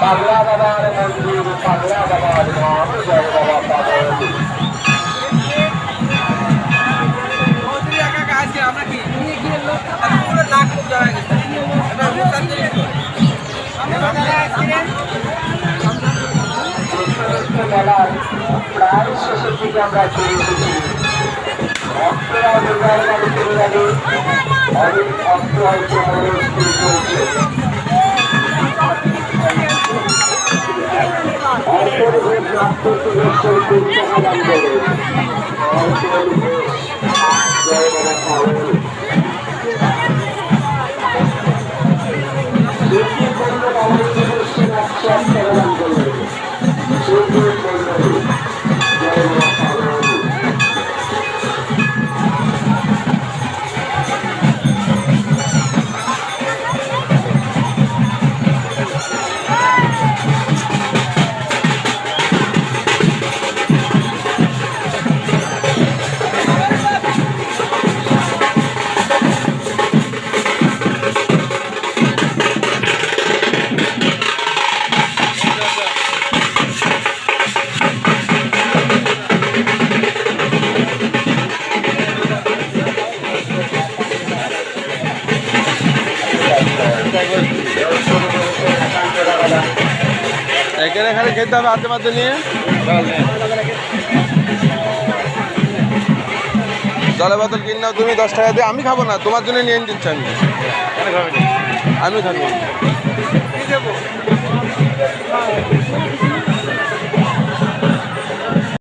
পাগলা বাবার মন্দির, পাগলা বাবার নাম, জয় বাবা পাগল। মেলার প্রায় শেষের দিকে আমরা চলে এসেছি। ভক্তরা দুর্গার বাড়ি চলে যাবে, অনেক ভক্ত হয়তো মনস্থির চলছে। অন্তর্ভোগ রাষ্ট্রকে সমাধান করে জয় বাবা পাগল। সমাধান করলেন এখানে খালি খেতে হবে হাতে মাঝে নিয়ে জলের বোতল কিনে নাও তুমি 10 টাকা দিয়ে। আমি খাবো না, তোমার জন্য নিয়ে দিচ্ছি আমি খাবো।